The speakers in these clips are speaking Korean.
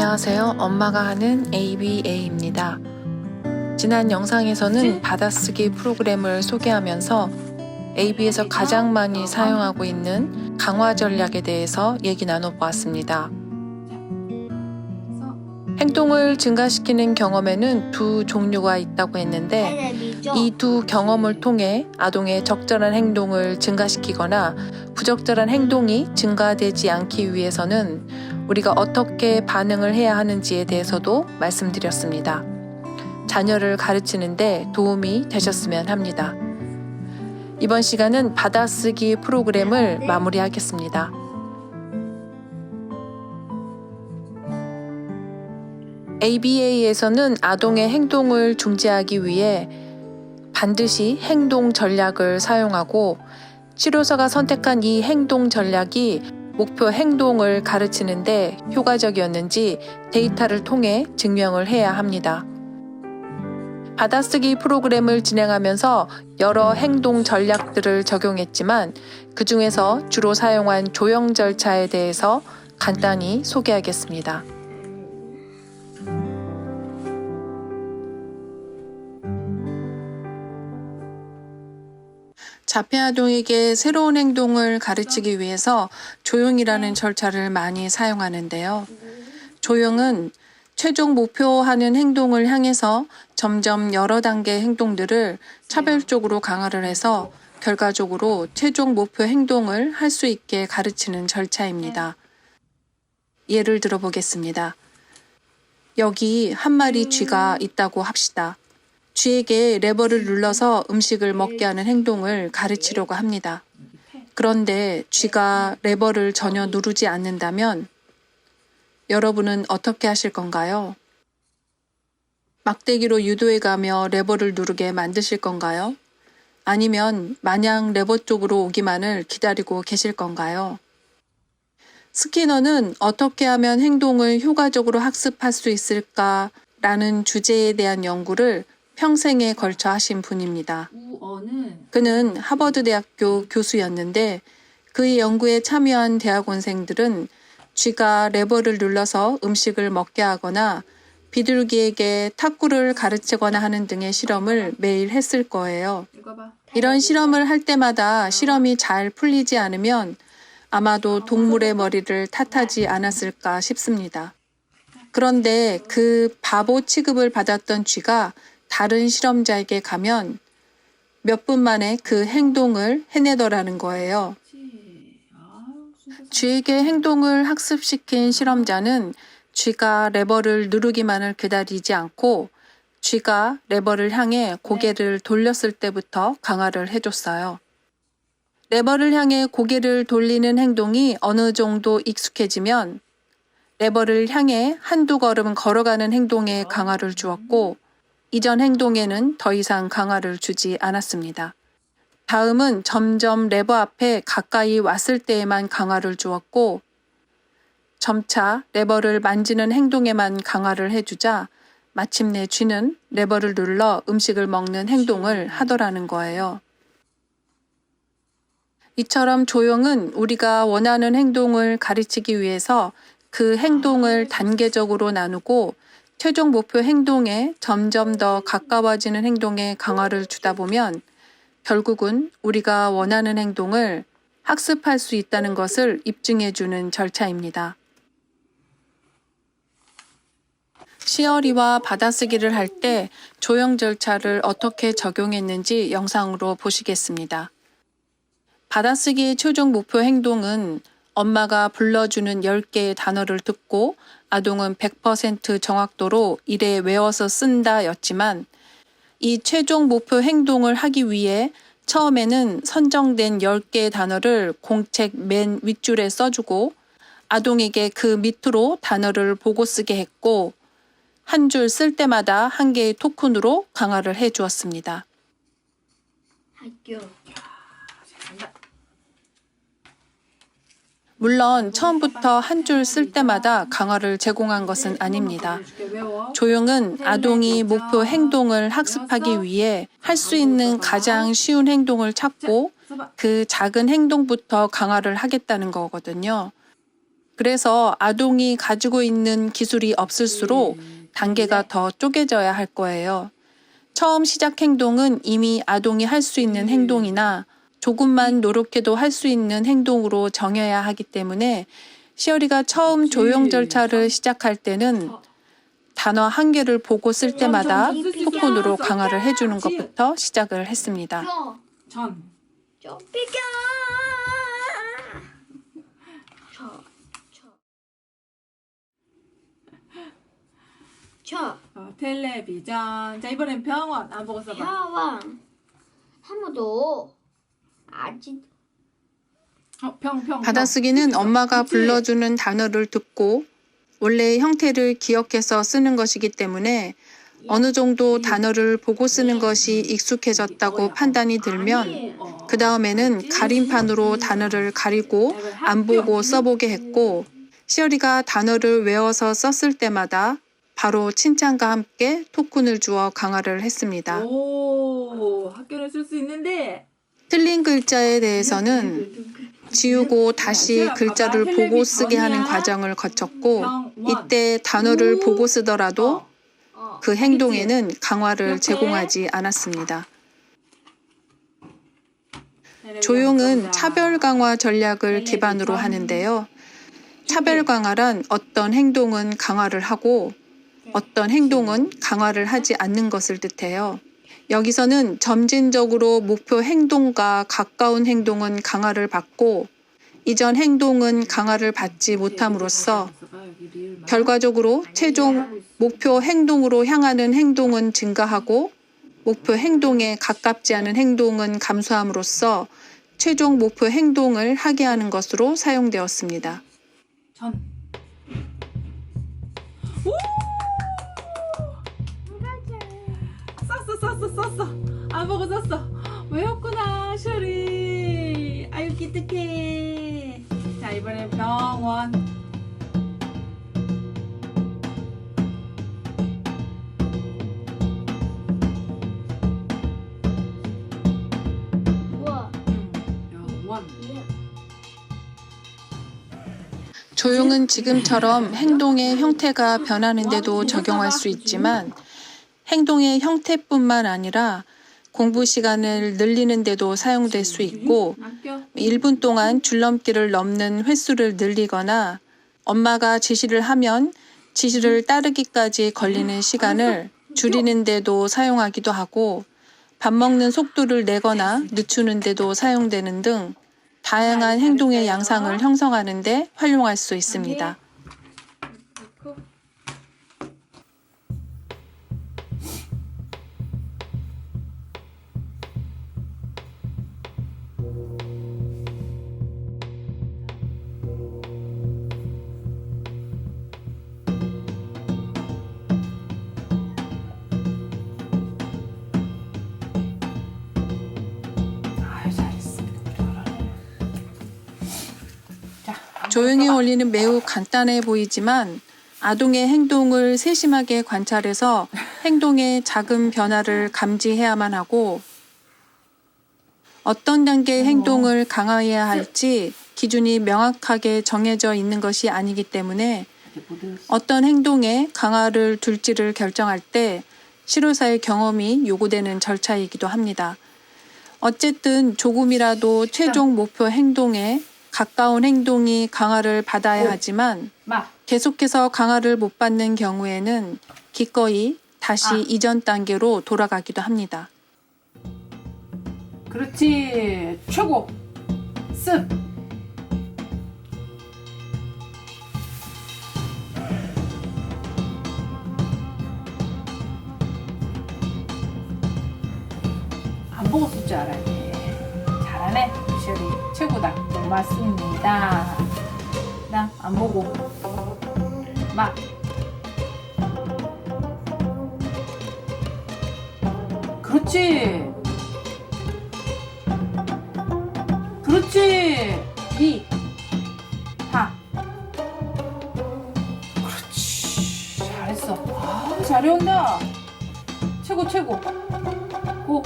안녕하세요. 엄마가 하는 ABA입니다. 지난 영상에서는 받아쓰기 프로그램을 소개하면서 AB에서 가장 많이 사용하고 있는 강화 전략에 대해서 얘기 나눠보았습니다. 행동을 증가시키는 경험에는 두 종류가 있다고 했는데 이 두 경험을 통해 아동의 적절한 행동을 증가시키거나 부적절한 행동이 증가되지 않기 위해서는 우리가 어떻게 반응을 해야 하는지에 대해서도 말씀드렸습니다. 자녀를 가르치는데 도움이 되셨으면 합니다. 이번 시간은 받아쓰기 프로그램을 마무리하겠습니다. ABA에서는 아동의 행동을 중재하기 위해 반드시 행동 전략을 사용하고 치료사가 선택한 이 행동 전략이 목표 행동을 가르치는데 효과적이었는지 데이터를 통해 증명을 해야 합니다. 받아쓰기 프로그램을 진행하면서 여러 행동 전략들을 적용했지만 그 중에서 주로 사용한 조형 절차에 대해서 간단히 소개하겠습니다. 자폐아동에게 새로운 행동을 가르치기 위해서 조형이라는 절차를 많이 사용하는데요. 조형은 최종 목표하는 행동을 향해서 점점 여러 단계의 행동들을 차별적으로 강화를 해서 결과적으로 최종 목표 행동을 할 수 있게 가르치는 절차입니다. 예를 들어 보겠습니다. 여기 한 마리 쥐가 있다고 합시다. 쥐에게 레버를 눌러서 음식을 먹게 하는 행동을 가르치려고 합니다. 그런데 쥐가 레버를 전혀 누르지 않는다면 여러분은 어떻게 하실 건가요? 막대기로 유도해가며 레버를 누르게 만드실 건가요? 아니면 마냥 레버 쪽으로 오기만을 기다리고 계실 건가요? 스키너는 어떻게 하면 행동을 효과적으로 학습할 수 있을까라는 주제에 대한 연구를 평생에 걸쳐 하신 분입니다. 그는 하버드 대학교 교수였는데 그의 연구에 참여한 대학원생들은 쥐가 레버를 눌러서 음식을 먹게 하거나 비둘기에게 탁구를 가르치거나 하는 등의 실험을 매일 했을 거예요. 이런 실험을 할 때마다 실험이 잘 풀리지 않으면 아마도 동물의 머리를 탓하지 않았을까 싶습니다. 그런데 그 바보 취급을 받았던 쥐가 다른 실험자에게 가면 몇 분 만에 그 행동을 해내더라는 거예요. 쥐에게 행동을 학습시킨 실험자는 쥐가 레버를 누르기만을 기다리지 않고 쥐가 레버를 향해 고개를 돌렸을 때부터 강화를 해줬어요. 레버를 향해 고개를 돌리는 행동이 어느 정도 익숙해지면 레버를 향해 한두 걸음 걸어가는 행동에 강화를 주었고 이전 행동에는 더 이상 강화를 주지 않았습니다. 다음은 점점 레버 앞에 가까이 왔을 때에만 강화를 주었고 점차 레버를 만지는 행동에만 강화를 해주자 마침내 쥐는 레버를 눌러 음식을 먹는 행동을 하더라는 거예요. 이처럼 조형은 우리가 원하는 행동을 가르치기 위해서 그 행동을 단계적으로 나누고 최종 목표 행동에 점점 더 가까워지는 행동에 강화를 주다 보면 결국은 우리가 원하는 행동을 학습할 수 있다는 것을 입증해주는 절차입니다. 시어리와 받아쓰기를 할 때 조형 절차를 어떻게 적용했는지 영상으로 보시겠습니다. 받아쓰기의 최종 목표 행동은 엄마가 불러주는 10개의 단어를 듣고 아동은 100% 정확도로 이래 외워서 쓴다 였지만 이 최종 목표 행동을 하기 위해 처음에는 선정된 10개의 단어를 공책 맨 윗줄에 써주고 아동에게 그 밑으로 단어를 보고 쓰게 했고 한 줄 쓸 때마다 한 개의 토큰으로 강화를 해 주었습니다. 물론 처음부터 한 줄 쓸 때마다 강화를 제공한 것은 아닙니다. 조형은 아동이 목표 행동을 학습하기 위해 할 수 있는 가장 쉬운 행동을 찾고 그 작은 행동부터 강화를 하겠다는 거거든요. 그래서 아동이 가지고 있는 기술이 없을수록 단계가 더 쪼개져야 할 거예요. 처음 시작 행동은 이미 아동이 할 수 있는 행동이나 조금만 노력해도 할 수 있는 행동으로 정해야 하기 때문에 시어리가 처음 조용 절차를 시작할 때는 단어 한 개를 보고 쓸 때마다 토큰으로 강화를 해주는 것부터 시작을 했습니다. 전. 비켜. 텔레비전. 자, 이번엔 병원. 안 보고 써봐. 병원. 한 번 더. 아직. 병. 받아쓰기는 엄마가 그치? 불러주는 단어를 듣고 원래의 형태를 기억해서 쓰는 것이기 때문에 어느 정도 단어를 보고 쓰는 것이 익숙해졌다고 판단이 들면 그 다음에는 가림판으로 단어를 가리고 안 보고 써보게 했고 시어리가 단어를 외워서 썼을 때마다 바로 칭찬과 함께 토큰을 주어 강화를 했습니다. 오, 학교를 쓸 수 있는데. 틀린 글자에 대해서는 지우고 다시 글자를 보고 쓰게 하는 과정을 거쳤고 이때 단어를 보고 쓰더라도 그 행동에는 강화를 제공하지 않았습니다. 조용은 차별 강화 전략을 기반으로 하는데요. 차별 강화란 어떤 행동은 강화를 하고 어떤 행동은 강화를 하지 않는 것을 뜻해요. 여기서는 점진적으로 목표 행동과 가까운 행동은 강화를 받고 이전 행동은 강화를 받지 못함으로써 결과적으로 최종 목표 행동으로 향하는 행동은 증가하고 목표 행동에 가깝지 않은 행동은 감소함으로써 최종 목표 행동을 하게 하는 것으로 사용되었습니다. 전. 오! 썼어. 안 보고 썼어. 외웠구나, 셔리. 아유, 기특해. 자, 이번엔 병원. 우와. 병원. 조용은 지금처럼 행동의 형태가 변하는데도 적용할 수 있지만 행동의 형태뿐만 아니라 공부 시간을 늘리는 데도 사용될 수 있고 1분 동안 줄넘기를 넘는 횟수를 늘리거나 엄마가 지시를 하면 지시를 따르기까지 걸리는 시간을 줄이는 데도 사용하기도 하고 밥 먹는 속도를 내거나 늦추는 데도 사용되는 등 다양한 행동의 양상을 형성하는 데 활용할 수 있습니다. 조용히 원리는 매우 간단해 보이지만 아동의 행동을 세심하게 관찰해서 행동의 작은 변화를 감지해야만 하고 어떤 단계의 행동을 강화해야 할지 기준이 명확하게 정해져 있는 것이 아니기 때문에 어떤 행동에 강화를 둘지를 결정할 때 실효사의 경험이 요구되는 절차이기도 합니다. 어쨌든 조금이라도 최종 목표 행동에 가까운 행동이 강화를 받아야 하지만 계속해서 강화를 못 받는 경우에는 기꺼이 다시 이전 단계로 돌아가기도 합니다. 그렇지. 최고. 습. 안 보고 쓸 줄 알아야 돼. 잘하네. 셔리 최고다. 고맙습니다. 나 안 보고 막 그렇지. 이 다 그렇지. 잘했어. 아, 잘해온다. 최고. 고.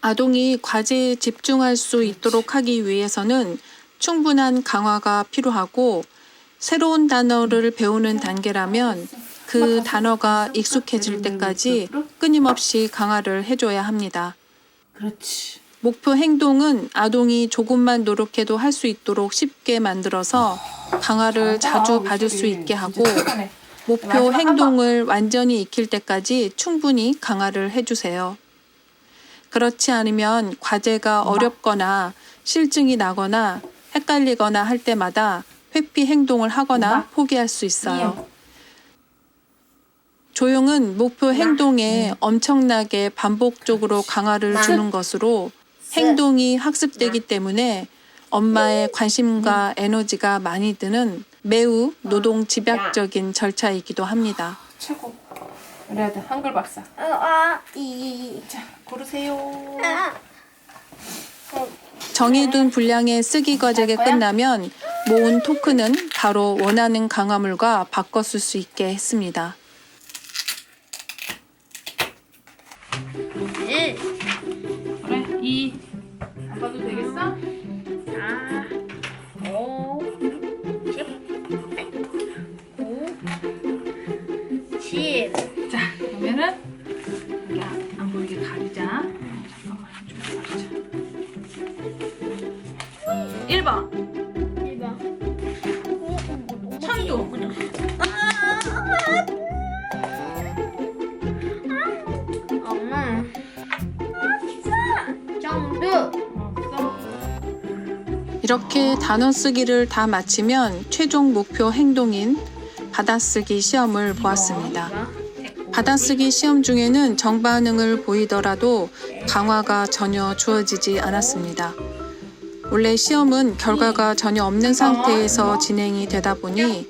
아동이 과제에 집중할 수 있도록 하기 위해서는 충분한 강화가 필요하고 새로운 단어를 배우는 단계라면 그 단어가 익숙해질 때까지 끊임없이 강화를 해줘야 합니다. 그렇지. 목표 행동은 아동이 조금만 노력해도 할 수 있도록 쉽게 만들어서 강화를 자주 받을 수 있게 하고 목표 행동을 완전히 익힐 때까지 충분히 강화를 해주세요. 그렇지 않으면 과제가 어렵거나 실증이 나거나 헷갈리거나 할 때마다 회피 행동을 하거나 포기할 수 있어요. 조용은 목표 행동에 엄청나게 반복적으로 강화를 주는 것으로 행동이 학습되기 때문에 엄마의 관심과 에너지가 많이 드는 매우 노동 집약적인 절차이기도 합니다. 최고. 우리 아들 한글 박사. 이. 자, 고르세요. 정해둔 분량의 쓰기 과제가 끝나면 모은 토큰은 바로 원하는 강화물과 바꿔 쓸 수 있게 했습니다. 일. 그래, 2. 안 봐도 되겠어? 4, 5, 10, 9, 10. 자, 그러면은 여기 안 보이게 가리자. 잠깐만, 좀 가리자. 1번. 1번. 천둥. 엄마. 정도. 없어. 이렇게 단어 쓰기를 다 마치면 최종 목표 행동인 받아쓰기 시험을 보았습니다. 받아쓰기 시험 중에는 정반응을 보이더라도 강화가 전혀 주어지지 않았습니다. 원래 시험은 결과가 전혀 없는 상태에서 진행이 되다 보니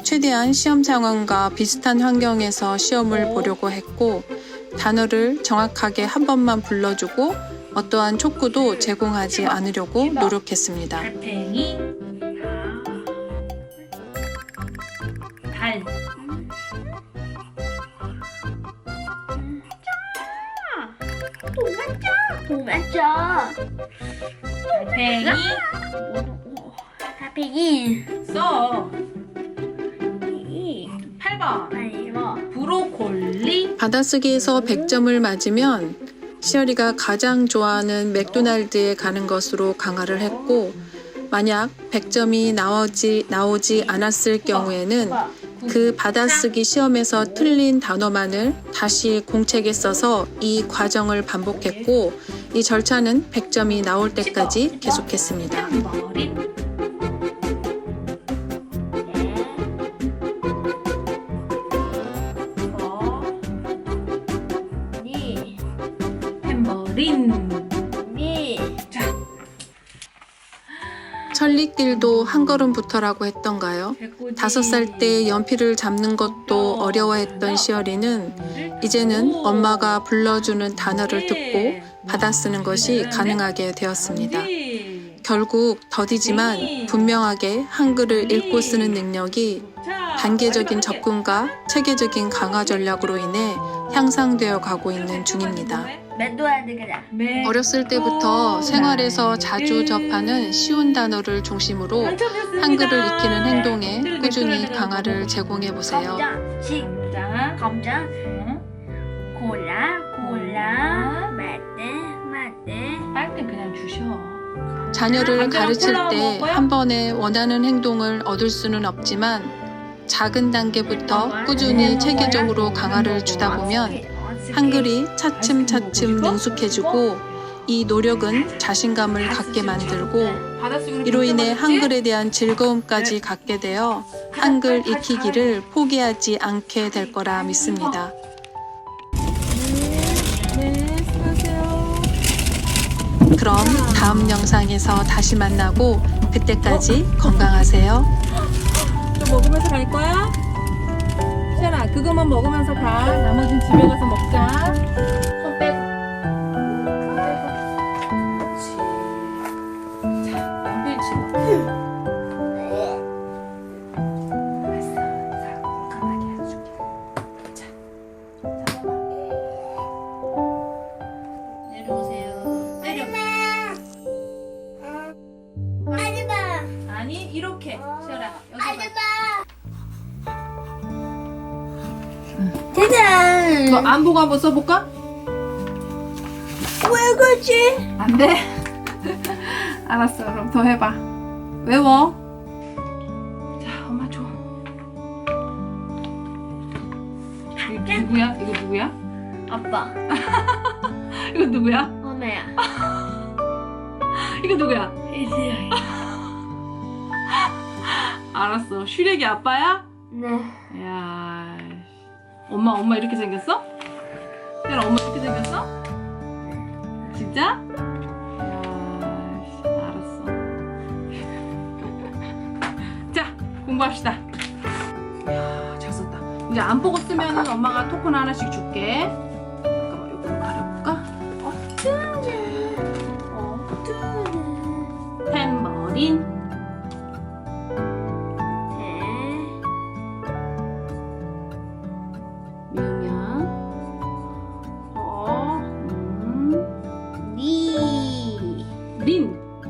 최대한 시험 상황과 비슷한 환경에서 시험을 보려고 했고 단어를 정확하게 한 번만 불러주고 어떠한 촉구도 제공하지 않으려고 노력했습니다. 달팽이. 달. 도망쳐. 달팽이. 달팽이. 써. 2. 8번. 8번. 브로콜리. 받아쓰기에서 100점을 맞으면 시어리가 가장 좋아하는 맥도날드에 가는 것으로 강화를 했고 만약 100점이 나오지 않았을 경우에는 그 받아쓰기 시험에서 틀린 단어만을 다시 공책에 써서 이 과정을 반복했고 이 절차는 100점이 나올 때까지 계속했습니다. 탬버린. 니. 탬버린. 니. 자, 천리길도 한 걸음부터라고 했던가요? 백구지. 5살 때 연필을 잡는 것도 어려워했던 시어리는 이제는 엄마가 불러주는 단어를 듣고 받아쓰는 것이 가능하게 되었습니다. 결국 더디지만 분명하게 한글을 읽고 쓰는 능력이 단계적인 접근과 체계적인 강화 전략으로 인해 향상되어 가고 있는 중입니다. 맥도날드 가자. 어렸을 때부터 생활에서 자주 접하는 쉬운 단어를 중심으로 한글을 익히는 행동에 꾸준히 강화를 제공해 보세요. 검정, 식, 자, 검정, 응? 골라, 마대. 빨대 그냥 주셔. 자녀를 감자랑 가르칠 콜라 때 먹을 거야? 한 번에 원하는 행동을 얻을 수는 없지만 작은 단계부터 꾸준히 체계적으로 강화를 주다 보면 한글이 차츰차츰 능숙해지고 이 노력은 자신감을 갖게 만들고 이로 인해 한글에 대한 즐거움까지 갖게 되어 한글 익히기를 포기하지 않게 될 거라 믿습니다. 네, 수고하세요. 그럼 다음 영상에서 다시 만나고 그때까지 건강하세요. 또 먹으면서 갈 거야? 시연아, 그것만 먹으면서 가. 나머지는 집에 가서 먹자. 손 빼고. 그렇지. 자, 연필 집어. 알았어. 자, 깜깜하게 해줄게. 자, 잡아봐. 내려오세요. 이렇게. 시연아, 여기 봐. 짜잔. 너 안 보고 한번 써볼까? 왜 그러지? 안 돼? 알았어. 그럼 더 해봐. 외워. 자, 엄마 줘. 이거 누구야? 이거 누구야? 아빠. 이거 누구야? 엄마야. 이거 누구야? 이수야. 알았어. 슈렉이 아빠야? 네. 야, 엄마 이렇게 생겼어? 야, 엄마 이렇게 생겼어? 진짜? 야, 알았어. 자, 공부합시다. 야, 잘 썼다. 이제 안 보고 쓰면은 엄마가 토큰 하나씩 줄게. 잠깐만, 이거 가려볼까? 탬버린. 미우면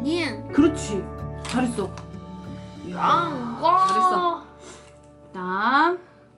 린. 그렇지. 잘했어. 이야, 잘했어. 다음